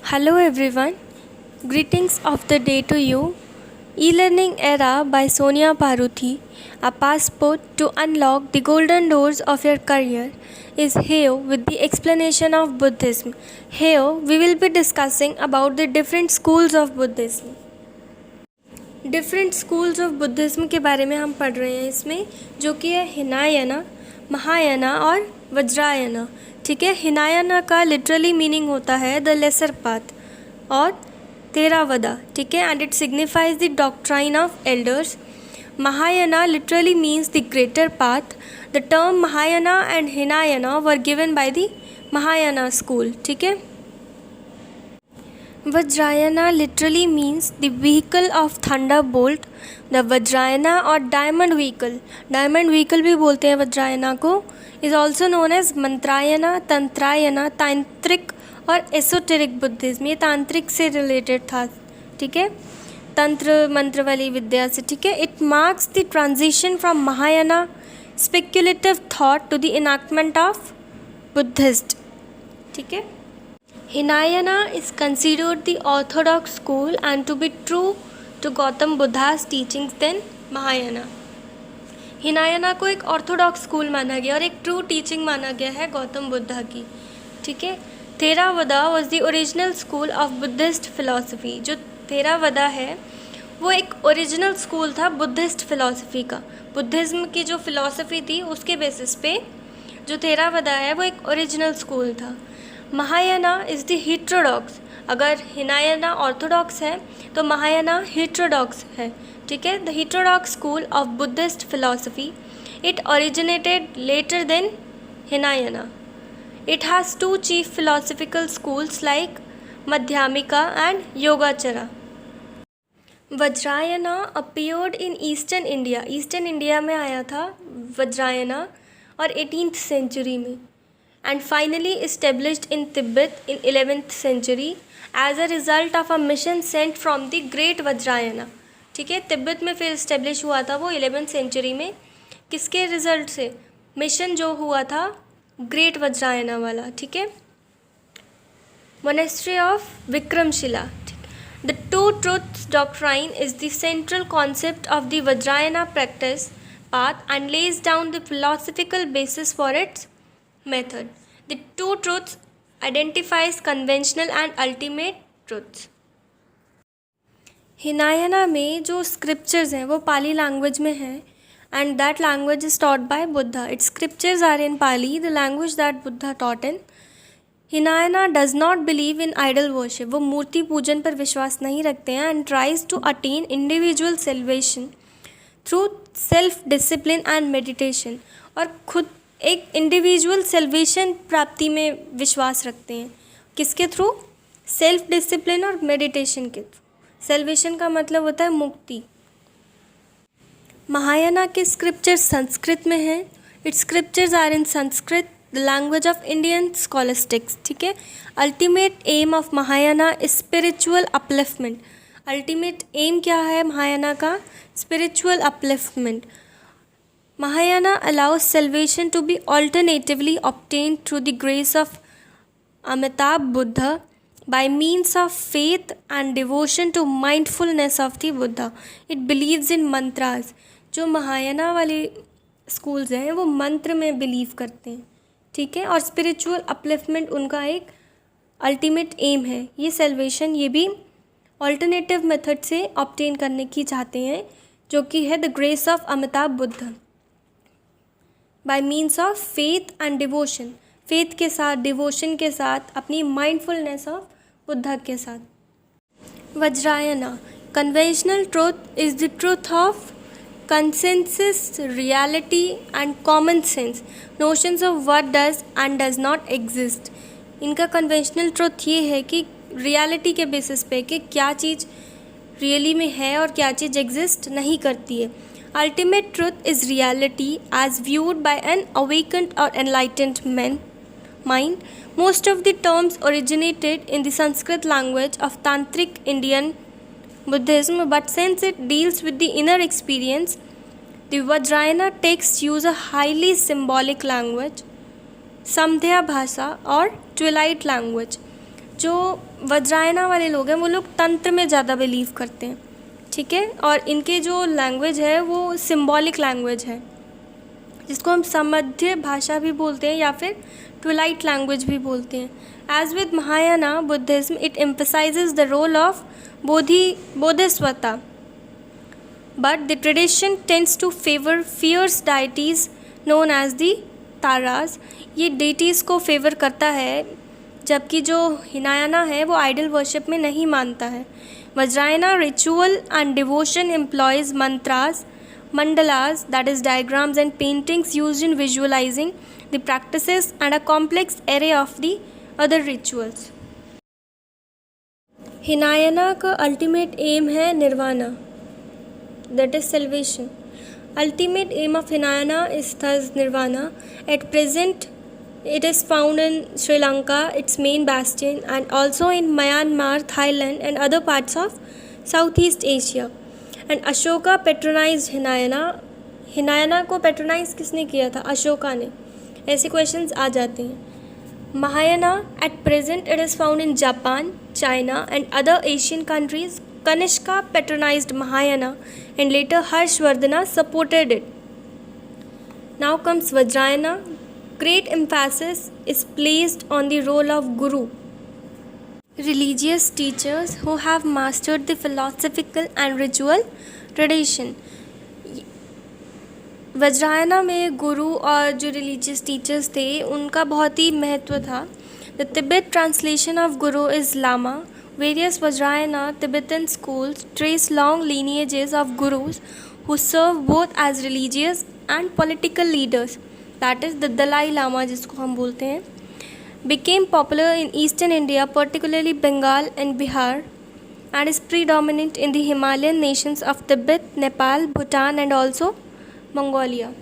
Hello everyone, greetings of the day to you. E-Learning Era by Sonia Paruthi, a passport to unlock the golden doors of your career, is here with the explanation of Buddhism. Here we will be discussing about the different schools of Buddhism. Different schools of Buddhism के बारे में हम पढ़ रहे हैं इसमें, जो कि है हिनायना, महायाना और वज्रायना. ठीक है, हिनायना का लिटरली मीनिंग होता है द लेसर पाथ और थेरावदा. ठीक है, and it signifies the doctrine of elders. Mahayana literally means the greater path. The term Mahayana and Hinayana were given by the Mahayana school. ठीक है. Vajrayana literally means the vehicle of thunderbolt. The Vajrayana or diamond vehicle भी बोलते हैं वज्रायना को, is also known as मंत्रायना, तंत्रायना, तांत्रिक और esoteric Buddhism. ये तांत्रिक से रिलेटेड था. ठीक है, तंत्र मंत्र वाली विद्या से. ठीक है, it marks the transition from Mahayana speculative thought to the enactment of Buddhist. ठीक है, Hinayana is considered the orthodox school and to be true to Gautam Buddha's teachings than Mahayana. हिनायना को एक ऑर्थोडॉक्स स्कूल माना गया और एक ट्रू टीचिंग माना गया है गौतम बुद्धा की. ठीक है, Theravada was the original school of Buddhist philosophy. जो थेरावदा है वो एक ओरिजिनल स्कूल था बुद्धिस्ट फिलॉसफी का. बुद्धिज़्म की जो फिलॉसफी थी उसके बेसिस पे जो थेरावदा है वो एक ओरिजिनल स्कूल था. Mahayana is the heterodox. अगर हिनायना ऑर्थोडॉक्स है तो महायाना हीट्रोडॉक्स है. ठीक है, the heterodox school of Buddhist philosophy. It originated later than Hinayana. It has two chief philosophical schools like Madhyamika and Yogachara. Vajrayana appeared in eastern India. Eastern India में आया था वज्रायना और 18th सेंचुरी में, and finally established in Tibet in 11th century as a result of a mission sent from the Great Vajrayana. ठीक है, तिब्बत में फिर establish हुआ था वो 11th सेंचुरी में. किसके रिजल्ट से? मिशन जो हुआ था ग्रेट वज्रायना वाला. ठीक है, monastery of Vikramshila. The two truths doctrine is the central concept of the Vajrayana practice path and lays down the philosophical basis for its method. The two truths identifies conventional and ultimate truths. हिनायना में जो scriptures हैं वो पाली language में हैं and that language is taught by Buddha. Its scriptures are in Pali, the language that Buddha taught in. हिनायना does not believe in idol worship. वो मूर्ति पूजन पर विश्वास नहीं रखते हैं and tries to attain individual salvation through self discipline and meditation. और खुद एक इंडिविजुअल सेल्वेशन प्राप्ति में विश्वास रखते हैं. किसके थ्रू? सेल्फ डिसिप्लिन और मेडिटेशन के थ्रू. सेल्वेशन का मतलब होता है मुक्ति. महायाना के स्क्रिप्चर्स संस्कृत में हैं. Its scriptures are in Sanskrit, the language of Indian scholastics. ठीक है, ultimate aim of Mahayana is spiritual upliftment. Ultimate aim क्या है महायाना का? Spiritual upliftment. Mahayana allows salvation to be alternatively obtained through the grace of Amitabh Buddha by means of faith and devotion to mindfulness of the Buddha. It believes in mantras. जो महायाना वाले schools हैं वो मंत्र में believe करते हैं. ठीक है, और स्पिरिचुअल अपलिफ्टमेंट उनका एक अल्टीमेट एम है. ये सेल्वेशन ये भी ऑल्टरनेटिव मेथड से ऑब्टेन करने की चाहते हैं, जो कि है the grace of Amitabh Buddha. Bye means of faith and devotion. Faith के साथ, डिवोशन के साथ, अपनी माइंडफुलनेस ऑफ बुद्धा के साथ. Vajrayana. Conventional truth is the truth of consensus, reality and common sense. Notions of what does and does not exist. इनका conventional truth ये है कि रियलिटी के बेसिस पे कि क्या चीज़ रियली में है और क्या चीज़ एग्जिस्ट नहीं करती है. Ultimate truth is reality as viewed by an awakened or enlightened mind. Most of the terms originated in the Sanskrit language of Tantric Indian Buddhism, but since it deals with the inner experience, the Vajrayana texts use a highly symbolic language, Samdhya Bhasa or Twilight language. जो वज्रायना वाले लोग हैं वो लोग तंत्र में ज़्यादा believe करते हैं, ठीक है। और इनके जो लैंग्वेज है वो सिम्बॉलिक लैंग्वेज है, जिसको हम समध्य भाषा भी बोलते हैं या फिर ट्विलाइट लैंग्वेज भी बोलते हैं। As with Mahayana Buddhism, it emphasises the role of bodhisattva, but the tradition tends to favor fierce deities known as the तारास। ये deities को फेवर करता है, जबकि जो हिनायाना है वो आइडल वर्शिप में नहीं मानता है। Vajrayana ritual and devotion employs mantras, mandalas, that is diagrams and paintings used in visualizing the practices and a complex array of the other rituals। Hinayana का अल्टीमेट एम है nirvana, that is salvation. Ultimate aim of Hinayana is thus nirvana. At present, it is found in Sri Lanka, its main bastion, and also in Myanmar, Thailand, and other parts of Southeast Asia. And Ashoka patronized Hinayana. Hinayana को patronise किसने किया था? अशोका ने। ऐसे questions आ जाते हैं। Mahayana at present it is found in Japan, China, and other Asian countries. Kanishka patronized Mahayana and later Harshvardhana supported it. Now comes Vajrayana. Great emphasis is placed on the role of Guru, religious teachers who have mastered the philosophical and ritual tradition. वज्रायना में गुरु और जो religious teachers थे उनका बहुत ही महत्व था। The Tibet translation of guru is lama. Various Vajrayana Tibetan schools trace long lineages of gurus who serve both as religious and political leaders, that is the Dalai Lama जिसको हम बोलते हैं, became popular in eastern India, particularly Bengal and Bihar, and is predominant in the Himalayan nations of Tibet, Nepal, Bhutan, and also Mongolia.